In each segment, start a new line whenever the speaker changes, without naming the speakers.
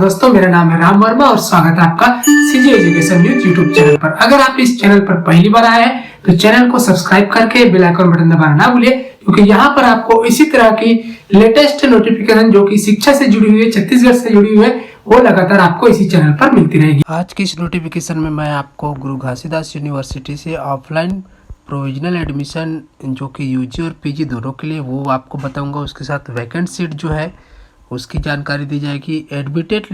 दोस्तों मेरा नाम है राम वर्मा और स्वागत है आपका CG education news YouTube channel पर। अगर आप इस चैनल पर पहली बार आए हैं तो चैनल को सब्सक्राइब करके बेल आइकन बटन दबाना ना भूलिए, क्योंकि यहाँ पर आपको इसी तरह की लेटेस्ट नोटिफिकेशन जो कि शिक्षा से जुड़ी हुई है, छत्तीसगढ़ से जुड़ी हुई है, वो लगातार आपको इसी चैनल पर मिलती रहेगी।
आज की इस नोटिफिकेशन में मैं आपको गुरु घासीदास यूनिवर्सिटी से ऑफलाइन प्रोविजनल एडमिशन जो कि यूजी और पीजी दोनों के लिए वो आपको बताऊंगा। उसके साथ वैकेंट सीट जो है उसकी जानकारी दी जाएगी। एडमिटेड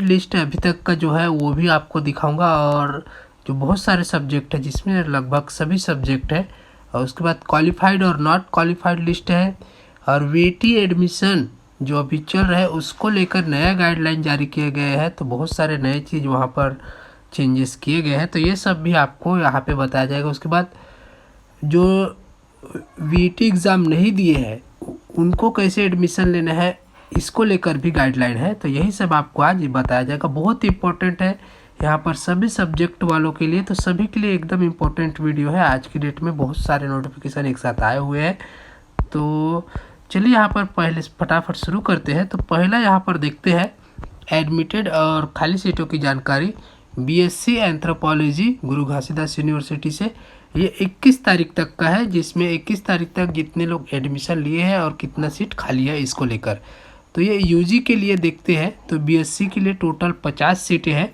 लिस्ट अभी तक का जो है वो भी आपको दिखाऊंगा, और जो बहुत सारे सब्जेक्ट है जिसमें लगभग सभी सब्जेक्ट है। और उसके बाद क्वालिफाइड और नॉट क्वालिफाइड लिस्ट है, और वीटी एडमिशन जो अभी चल रहा है उसको लेकर नया गाइडलाइन जारी किए गए हैं। तो बहुत सारे नए चीज़ वहाँ पर चेंजेस किए गए हैं, तो ये सब भी आपको यहाँ पे बताया जाएगा। उसके बाद जो वीटी एग्ज़ाम नहीं दिए हैं उनको कैसे एडमिशन लेना है इसको लेकर भी गाइडलाइन है। तो यही सब आपको आज बताया जाएगा। बहुत इंपॉर्टेंट है यहाँ पर सभी सब्जेक्ट वालों के लिए, तो सभी के लिए एकदम इम्पोर्टेंट वीडियो है। आज की डेट में बहुत सारे नोटिफिकेशन एक साथ आए हुए हैं, तो चलिए यहाँ पर पहले फटाफट शुरू करते हैं। तो पहला यहाँ पर देखते हैं एडमिटेड और खाली सीटों की जानकारी। बीएससी एंथ्रोपोलॉजी गुरु घासीदास यूनिवर्सिटी से ये 21 तारीख तक का है, जिसमें 21 तारीख तक जितने लोग एडमिशन लिए हैं और कितना सीट खाली है इसको लेकर। तो ये यूजी के लिए देखते हैं तो बीएससी के लिए टोटल 50 सीटें हैं।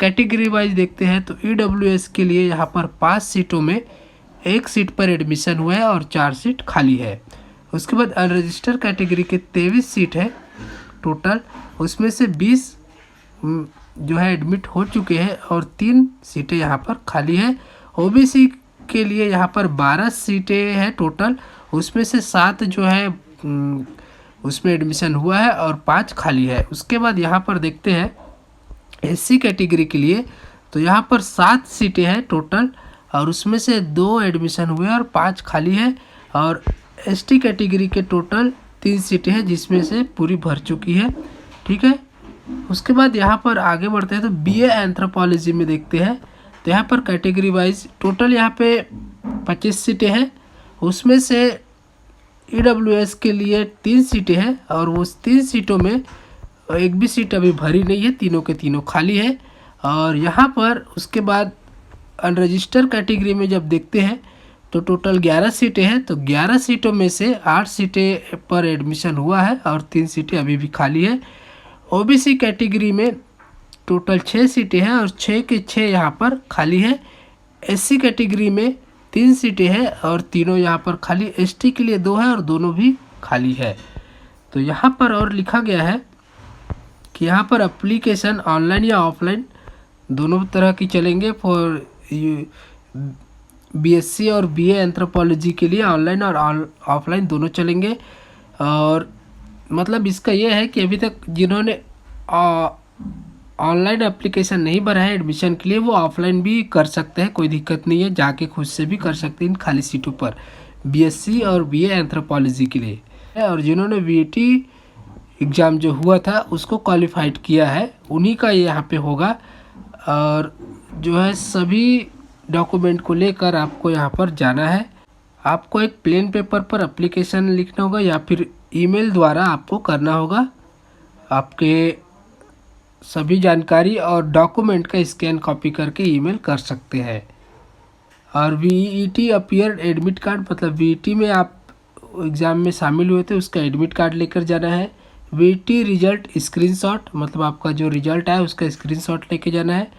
कैटेगरी वाइज देखते हैं तो ईडब्ल्यूएस के लिए यहाँ पर 5 सीटों में 1 सीट पर एडमिशन हुआ है और 4 सीट खाली है। उसके बाद अनरजिस्टर्ड कैटेगरी के 23 सीट है टोटल, उसमें से 20 जो है एडमिट हो चुके हैं और 3 सीटें यहाँ पर खाली है। ओबीसी के लिए यहाँ पर 12 सीटें हैं टोटल, उसमें से 7 जो है उसमें एडमिशन हुआ है और 5 खाली है। उसके बाद यहाँ पर देखते हैं एससी कैटेगरी के लिए, तो यहाँ पर 7 सीटें हैं टोटल, और उसमें से 2 एडमिशन हुए और 5 खाली है। और एसटी कैटेगरी के टोटल 3 सीटें हैं जिसमें से पूरी भर चुकी है। ठीक है, उसके बाद यहाँ पर आगे बढ़ते हैं तो बीए एंथ्रोपोलॉजी में देखते हैं। तो यहाँ पर कैटेगरी वाइज टोटल यहाँ पे 25 सीटें हैं, उसमें से ईडब्ल्यूएस के लिए 3 सीटें हैं, और वो 3 सीटों में एक भी सीट अभी भरी नहीं है, तीनों के तीनों खाली है। और यहाँ पर उसके बाद अनरजिस्टर्ड कैटेगरी में जब देखते हैं तो टोटल 11 सीटें हैं। तो 11 सीटों में से 8 सीटें पर एडमिशन हुआ है और 3 सीटें अभी भी खाली है। ओबीसी कैटेगरी में टोटल 6 सीटें हैं और 6 के 6 यहाँ पर खाली है। एससी कैटेगरी में 3 सीटें हैं और तीनों यहाँ पर खाली। एसटी के लिए 2 है और दोनों भी खाली है। तो यहाँ पर और लिखा गया है कि यहाँ पर एप्लीकेशन ऑनलाइन या ऑफलाइन दोनों तरह की चलेंगे। फॉर बीएससी और बीए एंथ्रोपोलॉजी के लिए ऑनलाइन और ऑफलाइन दोनों चलेंगे। और मतलब इसका यह है कि अभी तक जिन्होंने ऑनलाइन एप्लीकेशन नहीं भरा है एडमिशन के लिए, वो ऑफलाइन भी कर सकते हैं, कोई दिक्कत नहीं है, जाके खुद से भी कर सकते हैं इन खाली सीटों पर बीएससी और बीए एंथ्रोपोलॉजी के लिए। और जिन्होंने वीटी एग्ज़ाम जो हुआ था उसको क्वालिफाइड किया है उन्हीं का ये यहाँ पे होगा। और जो है सभी डॉक्यूमेंट को लेकर आपको यहाँ पर जाना है। आपको एक प्लेन पेपर पर एप्लीकेशन लिखना होगा या फिर ईमेल द्वारा आपको करना होगा। आपके सभी जानकारी और डॉक्यूमेंट का स्कैन कॉपी करके ईमेल कर सकते हैं। और वीईटी अपीयर एडमिट कार्ड, मतलब वीईटी में आप एग्ज़ाम में शामिल हुए थे उसका एडमिट कार्ड लेकर जाना है। वीईटी रिजल्ट स्क्रीनशॉट, मतलब आपका जो रिजल्ट आया उसका स्क्रीनशॉट लेके जाना है।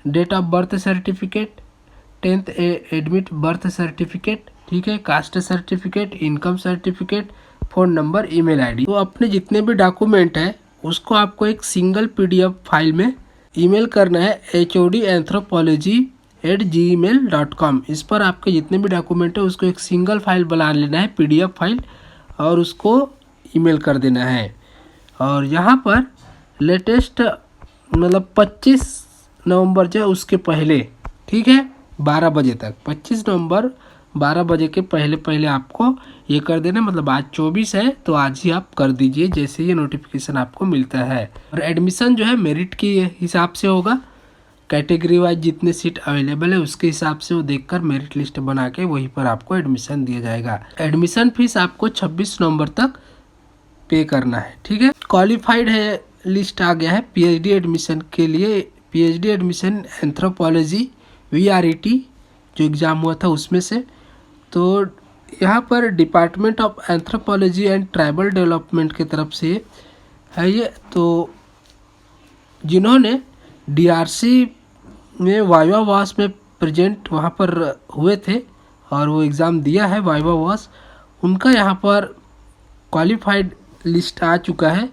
Date of birth certificate, 10th admit birth certificate, ठीक है, caste certificate, income certificate, phone number, email ID. तो अपने जितने भी डॉक्यूमेंट हैं उसको आपको एक सिंगल पीडीएफ फाइल में ईमेल करना है HODanthropology@gmail.com। इस पर आपके जितने भी डॉक्यूमेंट है उसको एक सिंगल फाइल बना लेना है, पीडीएफ फाइल, और उसको ईमेल कर देना है। और यहाँ पर लेटेस्ट मतलब 25 नवंबर जो है उसके पहले, ठीक है, 12 बजे तक, 25 नवंबर 12 बजे के पहले आपको ये कर देना। मतलब आज 24 है तो आज ही आप कर दीजिए जैसे ये नोटिफिकेशन आपको मिलता है। और एडमिशन जो है मेरिट के हिसाब से होगा, कैटेगरी वाइज जितने सीट अवेलेबल है उसके हिसाब से वो देखकर मेरिट लिस्ट बना के वहीं पर आपको एडमिशन दिया जाएगा। एडमिशन फीस आपको 26 नवंबर तक पे करना है, ठीक है। क्वालिफाइड है लिस्ट आ गया है पीएचडी एडमिशन के लिए। पीएचडी एडमिशन एंथ्रोपोलॉजी VRET जो एग्ज़ाम हुआ था उसमें से। तो यहाँ पर department of anthropology and tribal development की तरफ से है ये। तो जिन्होंने DRC में वाइवा वास में प्रेजेंट वहाँ पर हुए थे और वो एग्ज़ाम दिया है वाइवा वास, उनका यहाँ पर क्वालिफाइड लिस्ट आ चुका है।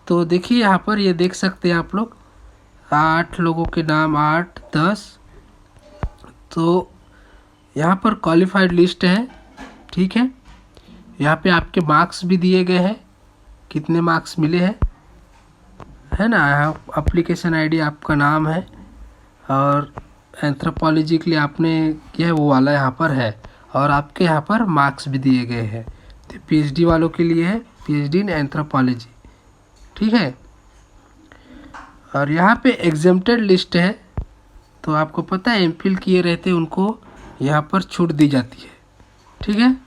तो देखिए यहाँ पर ये देख सकते हैं आप लोग 8 लोगों के नाम, 8 10। तो यहाँ पर क्वालिफाइड लिस्ट है, ठीक है। यहाँ पे आपके मार्क्स भी दिए गए हैं, कितने मार्क्स मिले हैं, है ना। एप्लीकेशन आईडी आपका नाम है और एंथ्रोपोलॉजी के लिए आपने किया है वो वाला यहाँ पर है, और आपके यहाँ पर मार्क्स भी दिए गए हैं। तो PhD वालों के लिए है PhD इन एंथ्रोपोलॉजी, ठीक है। और यहाँ पे एग्जेम्प्टेड लिस्ट है, तो आपको पता है MPhil किए रहते हैं उनको यहाँ पर छूट दी जाती है, ठीक है।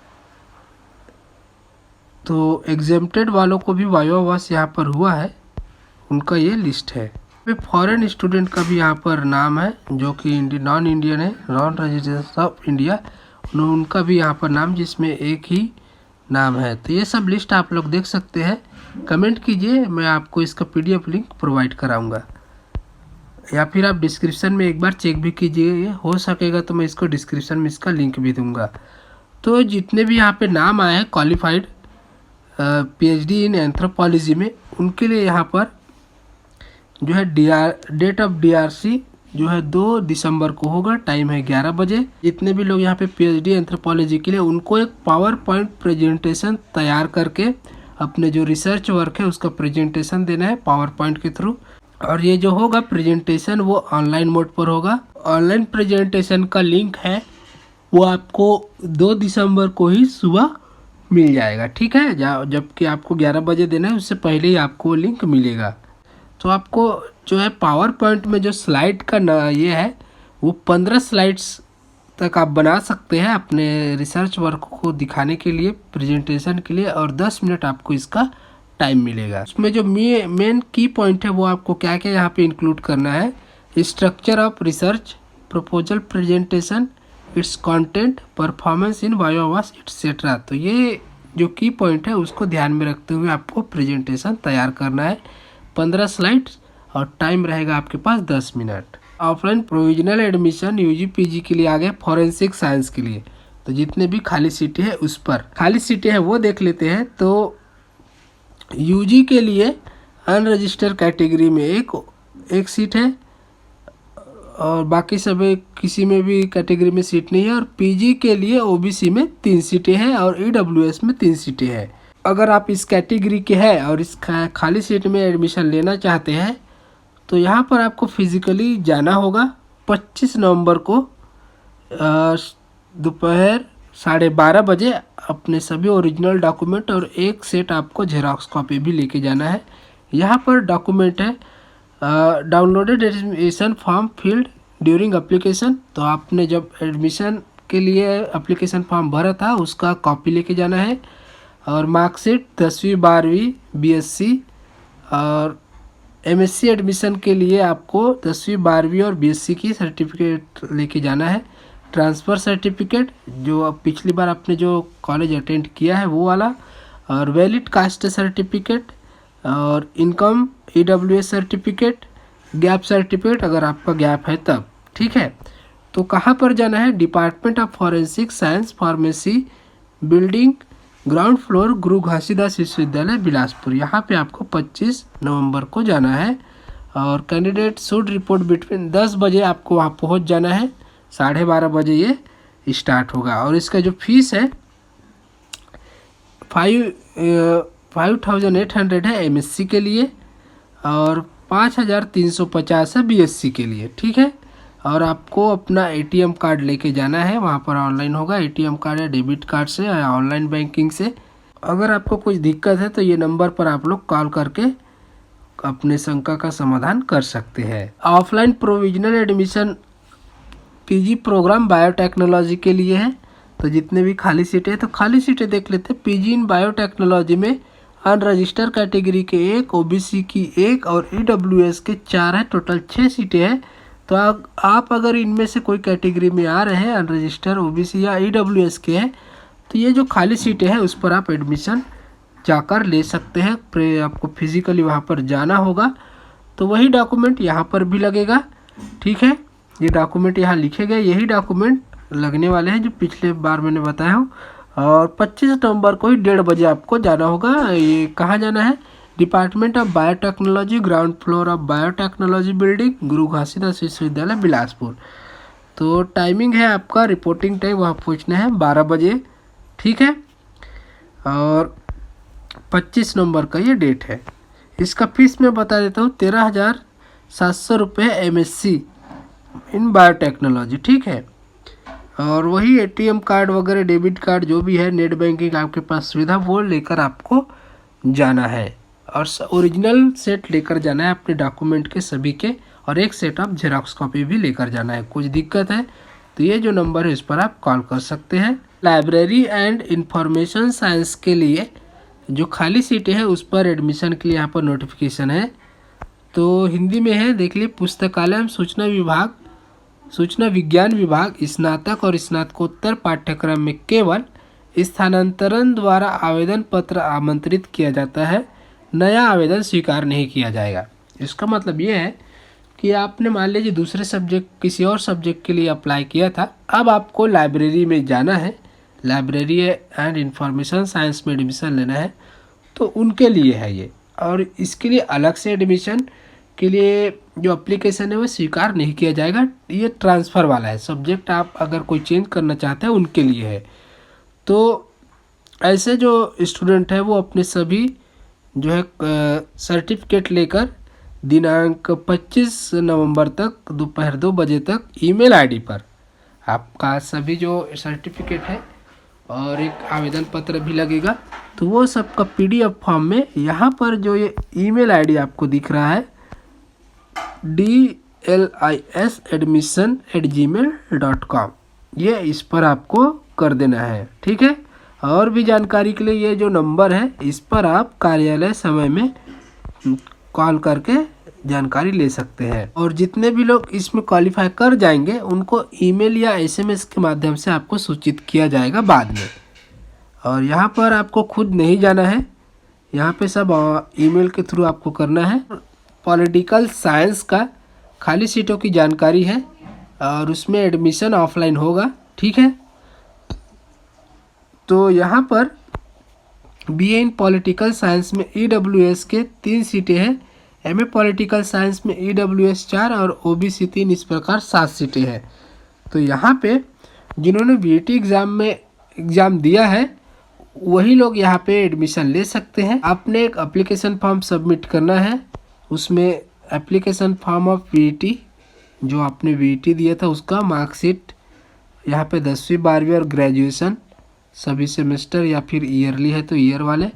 तो एग्जेम्प्टेड वालों को भी वाइवा वास यहाँ पर हुआ है, उनका ये लिस्ट है। फॉरेन स्टूडेंट का भी यहाँ पर नाम है जो कि नॉन इंडियन है, नॉन रेजिडेंट ऑफ इंडिया, उनका भी यहाँ पर नाम जिसमें एक ही नाम है। तो ये सब लिस्ट आप लोग देख सकते हैं। कमेंट कीजिए, मैं आपको इसका PDF लिंक प्रोवाइड कराऊंगा, या फिर आप डिस्क्रिप्शन में एक बार चेक भी कीजिए, हो सकेगा तो मैं इसको डिस्क्रिप्शन में इसका लिंक भी दूंगा। तो जितने भी यहाँ पे नाम आए हैं क्वालिफाइड PhD इन एंथ्रोपोलॉजी में, उनके लिए यहाँ पर जो है डेट ऑफ DRC जो है 2 दिसंबर को होगा, टाइम है 11 बजे। जितने भी लोग यहाँ पे PhD एंथ्रोपोलॉजी के लिए, उनको एक पावर पॉइंट प्रेजेंटेशन तैयार करके अपने जो रिसर्च वर्क है उसका प्रेजेंटेशन देना है पावर पॉइंट के थ्रू। और ये जो होगा प्रेजेंटेशन वो ऑनलाइन मोड पर होगा। ऑनलाइन प्रेजेंटेशन का लिंक है वो आपको 2 दिसंबर को ही सुबह मिल जाएगा, ठीक है। जबकि आपको 11 बजे देना है, उससे पहले ही आपको लिंक मिलेगा। तो आपको जो है पावर पॉइंट में जो स्लाइड का ये है वो 15 स्लाइड्स तक आप बना सकते हैं अपने रिसर्च वर्क को दिखाने के लिए, प्रेजेंटेशन के लिए, और 10 मिनट आपको इसका टाइम मिलेगा। उसमें जो मेन की पॉइंट है वो आपको क्या क्या यहाँ पे इंक्लूड करना है: structure of research, proposal presentation, it's content, performance in viva वास एटसेट्रा। तो ये जो की पॉइंट है उसको ध्यान में रखते हुए आपको प्रेजेंटेशन तैयार करना है। 15 स्लाइड्स और टाइम रहेगा आपके पास 10 minute. Offline provisional admission UG PG के लिए आ गया फॉरेंसिक साइंस के लिए। तो जितने भी खाली सीटें हैं उस पर खाली सीटें हैं वो देख लेते हैं। तो UG के लिए अनरजिस्टर्ड कैटेगरी में एक सीट है और बाकी सब किसी में भी कैटेगरी में सीट नहीं है। और PG के लिए OBC में 3 सीटें हैं और EWS में 3 सीटें हैं। अगर आप इस कैटेगरी के हैं और इस खाली सीट में एडमिशन लेना चाहते हैं तो यहाँ पर आपको फिजिकली जाना होगा 25 नवंबर को दोपहर 12:30 बजे। अपने सभी ओरिजिनल डॉक्यूमेंट और एक सेट आपको जेरॉक्स कॉपी भी लेके जाना है। यहाँ पर डॉक्यूमेंट है downloaded admission form field during application. तो आपने जब एडमिशन के लिए एप्लीकेशन फॉर्म भरा था उसका कॉपी लेके जाना है, और मार्कशीट 10वीं 12वीं BSc, और MSc एडमिशन के लिए आपको 10वीं 12वीं और BSc की सर्टिफिकेट लेके जाना है। ट्रांसफ़र सर्टिफिकेट जो अब पिछली बार आपने जो कॉलेज अटेंड किया है वो वाला, और वैलिड कास्ट सर्टिफिकेट, और income EWS certificate, gap certificate अगर आपका गैप है तब, ठीक है। तो कहाँ पर जाना है? Department of forensic science pharmacy building, ground floor, गुरु घासीदास विश्वविद्यालय बिलासपुर। यहाँ पे आपको 25 नवंबर को जाना है। और कैंडिडेट शुड रिपोर्ट बिटवीन 10 बजे आपको वहाँ पहुँच जाना है, 12:30 बजे ये स्टार्ट होगा। और इसका जो फीस है 5,800 है MSc के लिए और 5,350 है BSc के लिए, ठीक है। और आपको अपना ATM कार्ड लेके जाना है, वहाँ पर ऑनलाइन होगा। ATM कार्ड या डेबिट कार्ड से या ऑनलाइन बैंकिंग से। अगर आपको कुछ दिक्कत है तो ये नंबर पर आप लोग कॉल करके अपने शंका का समाधान कर सकते हैं। Offline provisional admission PG program biotechnology के लिए है। तो जितने भी खाली सीटें हैं तो खाली सीटें देख लेते हैं। PG इन बायोटेक्नोलॉजी में अनरजिस्टर्ड कैटेगरी के 1, ओबीसी की 1 और ईडब्ल्यूएस के 4 है। टोटल 6 सीटें हैं। तो आप अगर इनमें से कोई कैटेगरी में आ रहे हैं, अनरजिस्टर्ड, ओबीसी या ईडब्ल्यूएस के हैं, तो ये जो खाली सीटें हैं उस पर आप एडमिशन जाकर ले सकते हैं। आपको फिजिकली वहाँ पर जाना होगा। तो वही डॉक्यूमेंट यहाँ पर भी लगेगा, ठीक है। ये डॉक्यूमेंट यहाँ लिखे गए, यही डॉक्यूमेंट लगने वाले हैं जो पिछले बार मैंने बताया हूँ। और 25 नवंबर को ही 1:30 बजे आपको जाना होगा। ये कहाँ जाना है? Department of biotechnology, ground floor of biotechnology building, गुरु घासीदास विश्वविद्यालय बिलासपुर। तो टाइमिंग है आपका, रिपोर्टिंग टाइम वहाँ पहुँचना है 12 बजे, ठीक है। और 25 नवंबर का ये डेट है। इसका फीस मैं बता देता हूँ, 13,700 रुपये MSc इन बायोटेक्नोलॉजी, ठीक है। और वही ATM कार्ड वगैरह, डेबिट कार्ड जो भी है, नेट बैंकिंग आपके पास सुविधा, वो लेकर आपको जाना है। और ओरिजिनल सेट लेकर जाना है अपने डॉक्यूमेंट के सभी के, और एक सेट ऑफ जेरॉक्स कॉपी भी लेकर जाना है। कुछ दिक्कत है तो ये जो नंबर है इस पर आप कॉल कर सकते हैं। लाइब्रेरी एंड इंफॉर्मेशन साइंस के लिए जो खाली सीटें हैं उस पर एडमिशन के लिए यहाँ पर नोटिफिकेशन है। तो हिंदी में है, देख लीजिए। पुस्तकालय एवं सूचना विज्ञान विभाग स्नातक और स्नातकोत्तर पाठ्यक्रम में केवल स्थानांतरण द्वारा आवेदन पत्र आमंत्रित किया जाता है, नया आवेदन स्वीकार नहीं किया जाएगा। इसका मतलब ये है कि आपने मान लीजिए दूसरे सब्जेक्ट, किसी और सब्जेक्ट के लिए अप्लाई किया था, अब आपको लाइब्रेरी में जाना है, लाइब्रेरी एंड इंफॉर्मेशन साइंस में एडमिशन लेना है, तो उनके लिए है ये। और इसके लिए अलग से एडमिशन के लिए जो एप्लीकेशन है वो स्वीकार नहीं किया जाएगा। ये ट्रांसफ़र वाला है, सब्जेक्ट आप अगर कोई चेंज करना चाहते हैं उनके लिए है। तो ऐसे जो स्टूडेंट है वो अपने सभी जो है सर्टिफिकेट लेकर दिनांक 25 नवंबर तक दोपहर 2 बजे तक ईमेल आईडी पर आपका सभी जो सर्टिफिकेट है और एक आवेदन पत्र भी लगेगा, तो वो सबका PDF फॉर्म में यहाँ पर जो ये ईमेल आईडी आपको दिख रहा है dlisadmission@gmail.com, ये इस पर आपको कर देना है, ठीक है। और भी जानकारी के लिए ये जो नंबर है इस पर आप कार्यालय समय में कॉल करके जानकारी ले सकते हैं। और जितने भी लोग इसमें क्वालिफाई कर जाएंगे उनको ईमेल या SMS के माध्यम से आपको सूचित किया जाएगा बाद में। और यहाँ पर आपको खुद नहीं जाना है, यहाँ पे सब ईमेल के थ्रू आपको करना है। पॉलिटिकल साइंस का खाली सीटों की जानकारी है और उसमें एडमिशन ऑफलाइन होगा, ठीक है। तो यहाँ पर BA इन पॉलिटिकल साइंस में EWS के 3 सीटें हैं, MA पॉलिटिकल साइंस में EWS 4 और OBC 3, इस प्रकार 7 सीटें हैं। तो यहाँ पे जिन्होंने BAT एग्ज़ाम दिया है वही लोग यहाँ पे एडमिशन ले सकते हैं। आपने एक एप्लीकेशन फॉर्म सबमिट करना है, उसमें एप्लीकेशन फॉर्म ऑफ BAT, जो आपने BAT दिया था उसका मार्कशीट, यहाँ पे 10वीं 12वीं और ग्रेजुएशन सभी सेमेस्टर या फिर ईयरली है तो ईयर वाले,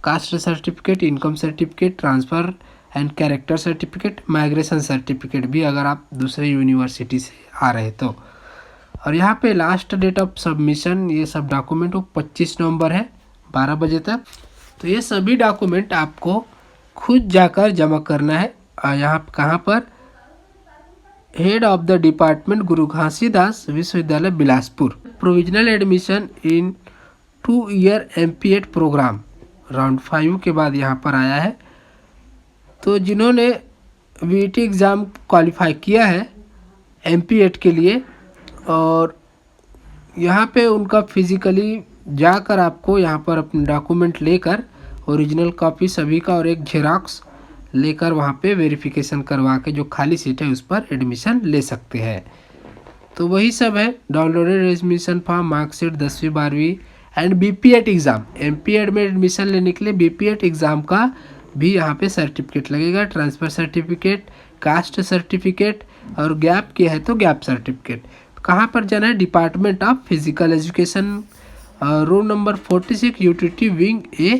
cast certificate, income certificate, transfer and character certificate, migration certificate भी अगर आप दूसरे यूनिवर्सिटी से आ रहे तो। और यहाँ पे लास्ट डेट ऑफ सबमिशन ये सब डॉक्यूमेंट वो 25 नवंबर है 12 बजे तक। तो ये सभी डॉक्यूमेंट आपको खुद जाकर जमा करना है। और यहाँ कहाँ पर? Head of the department, Guru Ghasidas विश्वविद्यालय Bilaspur. Provisional admission in 2 year MPET program round 5 के बाद यहाँ पर आया है। तो जिन्होंने BAT एग्ज़ाम क्वालिफाई किया है MPET के लिए, और यहाँ पे उनका फिज़िकली जाकर आपको यहाँ पर अपने डॉक्यूमेंट लेकर ओरिजिनल कॉपी सभी का और एक जेरॉक्स लेकर वहाँ पे वेरिफिकेशन करवा के जो खाली सीट है उस पर एडमिशन ले सकते हैं। तो वही सब है, डाउनलोडेड एडमिशन फॉर्म, मार्कशीट, 10वीं 12वीं एंड BPET एग्ज़ाम। MPET में एडमिशन लेने के लिए BPET एग्ज़ाम का भी यहाँ पे सर्टिफिकेट लगेगा, ट्रांसफ़र सर्टिफिकेट, कास्ट सर्टिफिकेट, और गैप किया है तो गैप सर्टिफिकेट। कहाँ पर जाना है? Department of physical education, room number 46, UTT wing A,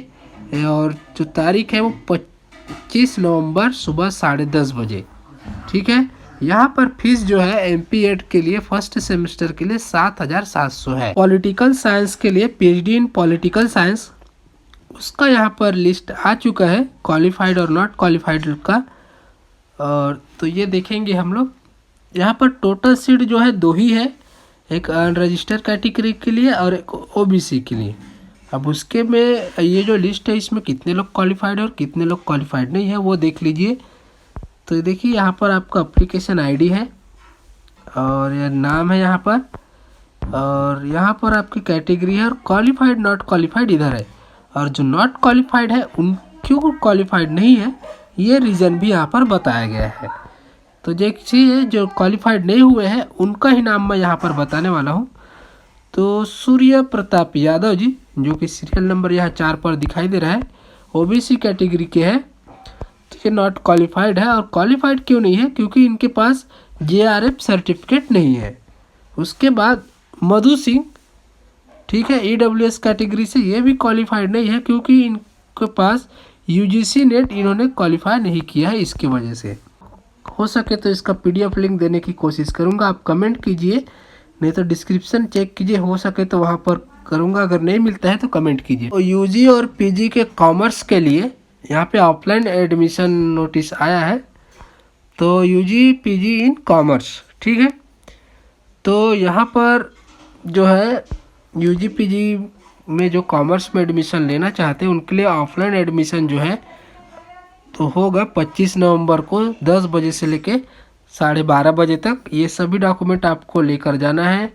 और जो तारीख है वो 25 नवंबर सुबह 10:30 बजे, ठीक है। यहाँ पर फीस जो है MPET के लिए फर्स्ट सेमेस्टर के लिए 7,700 है। पॉलिटिकल साइंस के लिए PhD इन पॉलिटिकल साइंस उसका यहाँ पर लिस्ट आ चुका है, क्वालिफाइड और नॉट क्वालिफाइड का। और तो ये देखेंगे हम लोग, यहाँ पर टोटल सीट जो है 2 ही है, एक अनरजिस्टर्ड कैटेगरी के लिए और एक ओबीसी के लिए। अब उसके में ये जो लिस्ट है इसमें कितने लोग क्वालिफाइड है और कितने लोग क्वालिफाइड नहीं है वो देख लीजिए। तो देखिए यहाँ पर आपका एप्लीकेशन आईडी है और यह नाम है यहाँ पर, और यहाँ पर आपकी कैटेगरी है और क्वालिफाइड नॉट क्वालिफाइड इधर है। और जो नॉट क्वालिफाइड है उन क्यों क्वालिफाइड नहीं है ये रीज़न भी यहाँ पर बताया गया है। तो देखिए जो क्वालिफाइड नहीं हुए हैं उनका ही नाम मैं यहाँ पर बताने वाला हूँ। तो सूर्य प्रताप यादव जी, जो कि सीरियल नंबर यहाँ 4 पर दिखाई दे रहा है, ओबीसी कैटेगरी के हैं, ठीक है, नॉट क्वालिफाइड है। और क्वालिफाइड क्यों नहीं है? क्योंकि इनके पास जेआरएफ सर्टिफिकेट नहीं है। उसके बाद मधु सिंह, ठीक है, ईडब्ल्यूएस कैटेगरी से, ये भी क्वालिफाइड नहीं है क्योंकि इनके पास यूजीसी नेट इन्होंने क्वालिफाई नहीं किया है। इसकी वजह से हो सके तो इसका पीडीएफ लिंक देने की कोशिश करूंगा, आप कमेंट कीजिए, नहीं तो डिस्क्रिप्शन चेक कीजिए, हो सके तो वहां पर करूंगा, अगर नहीं मिलता है तो कमेंट कीजिए। तो यूजी और पीजी के कॉमर्स के लिए यहाँ पे ऑफलाइन एडमिशन नोटिस आया है। तो यूजी पीजी इन कॉमर्स, ठीक है। तो यहाँ पर जो है यूजी पीजी में जो कॉमर्स में एडमिशन लेना चाहते हैं उनके लिए ऑफलाइन एडमिशन जो है तो होगा 25 नवंबर को 10 बजे से लेके 12:30 बजे तक। ये सभी डॉक्यूमेंट आपको लेकर जाना है।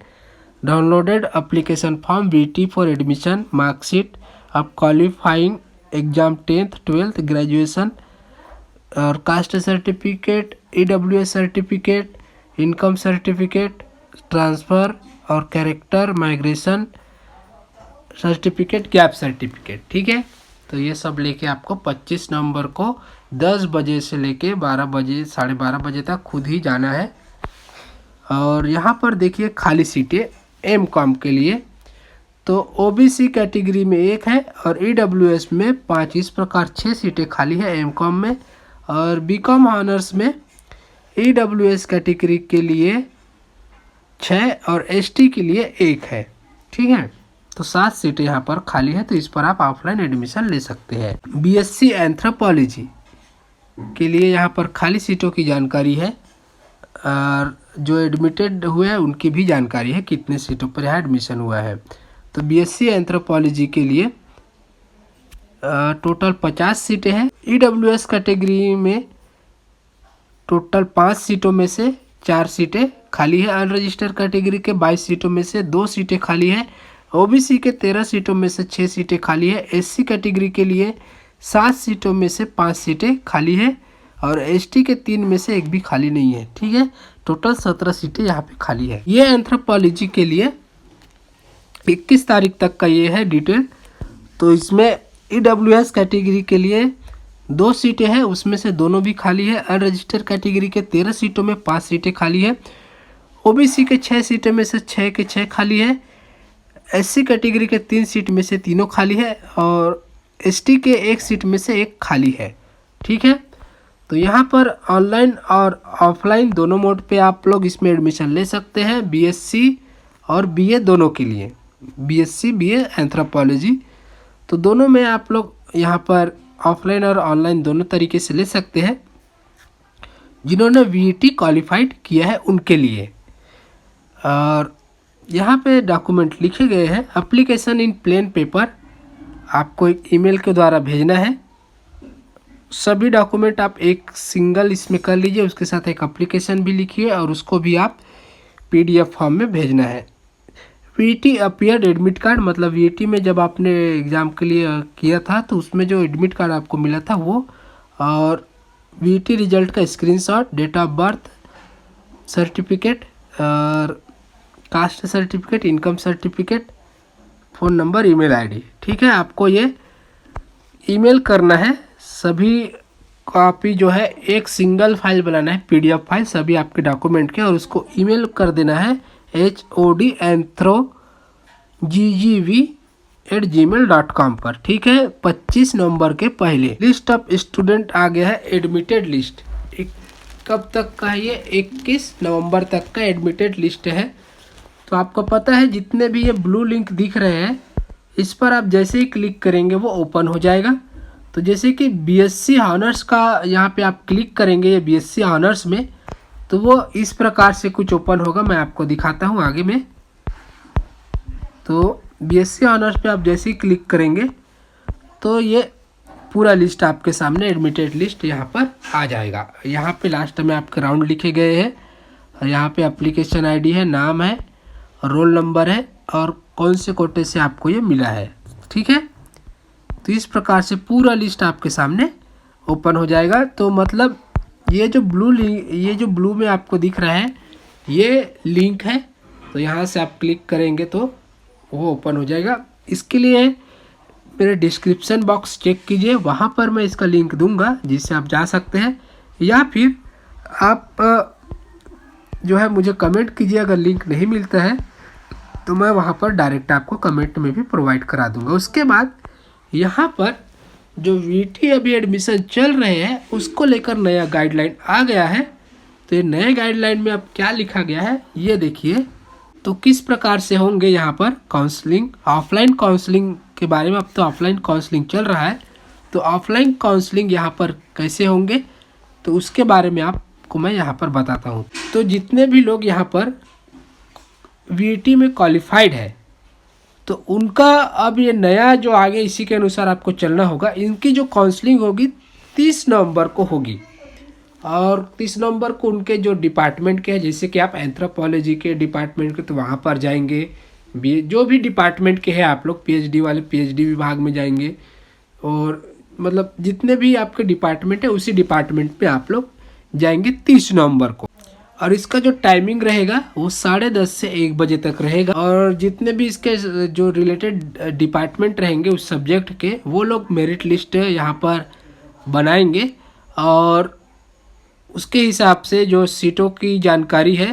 Downloaded application form, BT for admission, marksheet of qualifying exam 10th 12th graduation, और caste certificate, EWS certificate, income certificate, transfer और character migration certificate, gap certificate, ठीक है। तो ये सब लेके आपको 25 नवंबर को 10 बजे से लेके 12 बजे 12:30 बजे तक खुद ही जाना है। और यहाँ पर देखिए खाली सीटें एमकॉम के लिए, तो ओबीसी कैटेगरी में 1 है और ईडब्ल्यूएस में 5, इस प्रकार 6 सीटें खाली है एमकॉम में। और बीकॉम ऑनर्स में ईडब्ल्यूएस कैटेगरी के लिए 6 और एसटी के लिए 1 है, ठीक है। तो 7 सीटें यहाँ पर खाली है, तो इस पर आप ऑफलाइन एडमिशन ले सकते हैं। बीएससी एंथ्रोपोलॉजी के लिए यहाँ पर खाली सीटों की जानकारी है और जो एडमिटेड हुए हैं उनकी भी जानकारी है, कितने सीटों पर यहाँ एडमिशन हुआ है। तो बीएससी एंथ्रोपोलॉजी के लिए टोटल 50 सीटें हैं। ईडब्ल्यूएस कैटेगरी में टोटल 5 सीटों में से 4 सीटें खाली है। अनरजिस्टर्ड कैटेगरी के 22 सीटों में से 2 सीटें खाली है। ओबीसी के 13 सीटों में से 6 सीटें खाली है। एससी कैटेगरी के लिए 7 सीटों में से 5 सीटें खाली है और एसटी के 3 में से 1 भी खाली नहीं है, ठीक है। टोटल 17 सीटें यहाँ पे खाली है। ये एंथ्रोपोलॉजी के लिए 21 तारीख तक का ये है डिटेल। तो इसमें ईडब्ल्यूएस कैटेगरी के लिए 2 सीटें हैं, उसमें से दोनों भी खाली है। अनरजिस्टर्ड कैटेगरी के 13 सीटों में 5 सीटें खाली है। ओबीसी के 6 सीटों में से 6 के 6 खाली है। एससी कैटेगरी के 3 सीट में से तीनों खाली है और एसटी के 1 सीट में से 1 खाली है, ठीक है। तो यहाँ पर ऑनलाइन और ऑफलाइन दोनों मोड पे आप लोग इसमें एडमिशन ले सकते हैं, बीएससी और बीए दोनों के लिए, बीएससी बीए एंथ्रोपोलॉजी। तो दोनों में आप लोग यहाँ पर ऑफलाइन और ऑनलाइन दोनों तरीके से ले सकते हैं। जिन्होंने वीईटी क्वालिफाइड किया है उनके लिए। और यहाँ पे डॉक्यूमेंट लिखे गए हैं। एप्लीकेशन इन प्लेन पेपर आपको एक ईमेल के द्वारा भेजना है। सभी डॉक्यूमेंट आप एक सिंगल इसमें कर लीजिए, उसके साथ एक एप्लीकेशन भी लिखिए और उसको भी आप पीडीएफ फॉर्म में भेजना है। वीईटी अपीयर्ड एडमिट कार्ड, मतलब वीईटी में जब आपने एग्ज़ाम के लिए किया था तो उसमें जो एडमिट कार्ड आपको मिला था वो, और वीईटी रिजल्ट का screenshot, date of birth certificate और caste certificate, income certificate, phone number, email ID, ठीक है। आपको ये ईमेल करना है। सभी कॉपी जो है एक सिंगल फाइल बनाना है, पीडीएफ फाइल सभी आपके डॉक्यूमेंट के, और उसको ईमेल कर देना है HODanthro@gmail.com पर, ठीक है। 25 नवंबर के पहले। लिस्ट ऑफ स्टूडेंट आ गया है, एडमिटेड लिस्ट। कब तक का है ये? 21 नवंबर तक का एडमिटेड लिस्ट है। तो आपको पता है जितने भी ये ब्लू लिंक दिख रहे हैं इस पर आप जैसे ही क्लिक करेंगे वो ओपन हो जाएगा। तो जैसे कि बीएससी ऑनर्स का यहाँ पे आप क्लिक करेंगे ये बीएससी ऑनर्स में, तो वो इस प्रकार से कुछ ओपन होगा। मैं आपको दिखाता हूँ आगे में। तो बीएससी ऑनर्स पे आप जैसे ही क्लिक करेंगे तो ये पूरा लिस्ट आपके सामने एडमिटेड लिस्ट यहाँ पर आ जाएगा। यहाँ पे लास्ट में आपके राउंड लिखे गए हैं और यहाँ पे एप्लीकेशन आईडी है, नाम है, रोल नंबर है और कौन से कोटे से आपको ये मिला है। ठीक है, तो इस प्रकार से पूरा लिस्ट आपके सामने ओपन हो जाएगा। तो मतलब ये जो ब्लू में आपको दिख रहा है ये लिंक है, तो यहाँ से आप क्लिक करेंगे तो वो ओपन हो जाएगा। इसके लिए मेरे डिस्क्रिप्शन बॉक्स चेक कीजिए, वहाँ पर मैं इसका लिंक दूंगा जिससे आप जा सकते हैं, या फिर आप जो है मुझे कमेंट कीजिए। अगर लिंक नहीं मिलता है तो मैं वहाँ पर डायरेक्ट आपको कमेंट में भी प्रोवाइड करा दूंगा। उसके बाद यहाँ पर जो वीटी अभी एडमिशन चल रहे हैं उसको लेकर नया गाइडलाइन आ गया है। तो ये नए गाइडलाइन में अब क्या लिखा गया है ये देखिए। तो किस प्रकार से होंगे यहाँ पर काउंसलिंग, ऑफलाइन काउंसलिंग के बारे में। अब तो ऑफलाइन काउंसलिंग चल रहा है, तो ऑफलाइन काउंसलिंग यहाँ पर कैसे होंगे तो उसके बारे में आपको मैं यहाँ पर बताता हूँ। तो जितने भी लोग यहाँ पर वीटी में क्वालिफाइड है तो उनका अब ये नया जो आगे इसी के अनुसार आपको चलना होगा। इनकी जो काउंसलिंग होगी 30 नवंबर को होगी और 30 नवंबर को उनके जो डिपार्टमेंट के हैं, जैसे कि आप एंथ्रोपोलॉजी के डिपार्टमेंट के तो वहाँ पर जाएंगे, जो भी डिपार्टमेंट के हैं आप लोग, पीएचडी वाले पीएचडी विभाग में जाएंगे, और मतलब जितने भी आपके डिपार्टमेंट है उसी डिपार्टमेंट पे आप लोग जाएंगे 30 नवंबर को। और इसका जो टाइमिंग रहेगा वो 10:30 से 1 बजे तक रहेगा। और जितने भी इसके जो रिलेटेड डिपार्टमेंट रहेंगे उस सब्जेक्ट के, वो लोग मेरिट लिस्ट यहाँ पर बनाएंगे और उसके हिसाब से जो सीटों की जानकारी है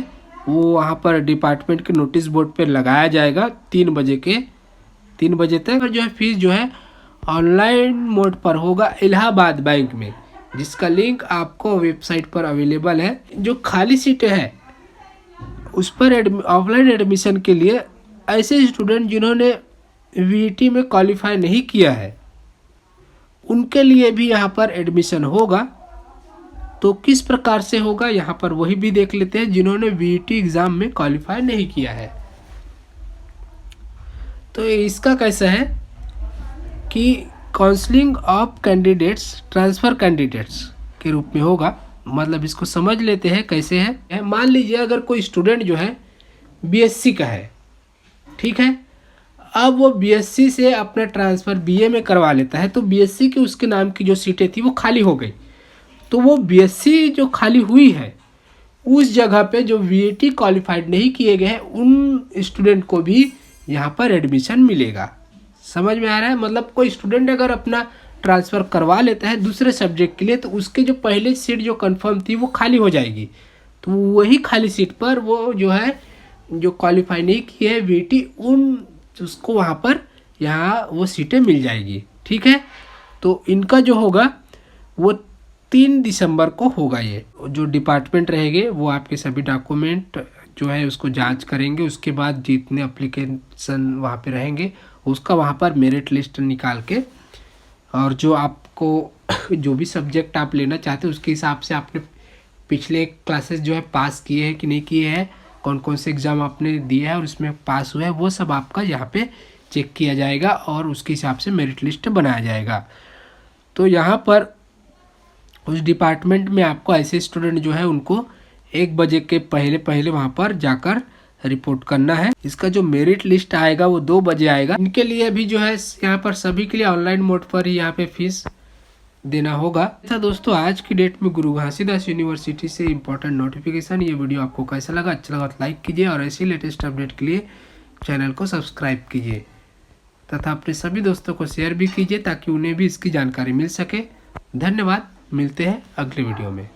वो वहाँ पर डिपार्टमेंट के नोटिस बोर्ड पर लगाया जाएगा 3 बजे तक। और जो है फीस जो है ऑनलाइन मोड पर होगा इलाहाबाद बैंक में, जिसका लिंक आपको वेबसाइट पर अवेलेबल है। जो खाली सीटें हैं उस पर ऑफलाइन एडमिशन के लिए ऐसे स्टूडेंट जिन्होंने वीटी में क्वालिफाई नहीं किया है उनके लिए भी यहाँ पर एडमिशन होगा। तो किस प्रकार से होगा यहाँ पर वही भी देख लेते हैं जिन्होंने वीटी एग्ज़ाम में क्वालिफाई नहीं किया है। तो इसका कैसा है कि counselling of candidates transfer candidates के रूप में होगा। मतलब इसको समझ लेते हैं कैसे है। मान लीजिए अगर कोई स्टूडेंट जो है बीएससी का है, ठीक है, अब वो बीएससी से अपना ट्रांसफ़र बीए में करवा लेता है, तो बीएससी की उसके नाम की जो सीटें थी वो खाली हो गई, तो वो बीएससी जो खाली हुई है उस जगह पे जो वीटी क्वालिफाइड नहीं किए गए हैं उन स्टूडेंट को भी यहाँ पर एडमिशन मिलेगा। समझ में आ रहा है? मतलब कोई स्टूडेंट अगर अपना ट्रांसफ़र करवा लेता है दूसरे सब्जेक्ट के लिए तो उसके जो पहले सीट जो कंफर्म थी वो खाली हो जाएगी, तो वही खाली सीट पर वो जो है जो क्वालिफाई नहीं की है वीटी उसको वहाँ पर यहाँ वो सीटें मिल जाएगी। ठीक है, तो इनका जो होगा वो 3 दिसंबर को होगा। ये जो डिपार्टमेंट रहेंगे वो आपके सभी डॉक्यूमेंट जो है उसको जांच करेंगे। उसके बाद जितने एप्लीकेशन वहाँ पे रहेंगे उसका वहाँ पर मेरिट लिस्ट निकाल के, और जो आपको जो भी सब्जेक्ट आप लेना चाहते हैं उसके हिसाब से आपने पिछले क्लासेस जो है पास किए हैं कि नहीं किए हैं, कौन कौन से एग्ज़ाम आपने दिए हैं और उसमें पास हुआ है, वो सब आपका यहाँ पे चेक किया जाएगा और उसके हिसाब से मेरिट लिस्ट बनाया जाएगा। तो यहाँ पर उस डिपार्टमेंट में आपको ऐसे स्टूडेंट जो है उनको 1 बजे के पहले वहाँ पर जाकर रिपोर्ट करना है। इसका जो मेरिट लिस्ट आएगा वो 2 बजे आएगा। इनके लिए भी जो है यहाँ पर सभी के लिए ऑनलाइन मोड पर ही यहाँ पे फीस देना होगा। अच्छा दोस्तों, आज की डेट में गुरु घासीदास यूनिवर्सिटी से इंपॉर्टेंट नोटिफिकेशन। ये वीडियो आपको कैसा लगा? अच्छा लगा तो लाइक कीजिए और ऐसी लेटेस्ट अपडेट के लिए चैनल को सब्सक्राइब कीजिए तथा अपने सभी दोस्तों को शेयर भी कीजिए ताकि उन्हें भी इसकी जानकारी मिल सके। धन्यवाद, मिलते हैं अगले वीडियो में।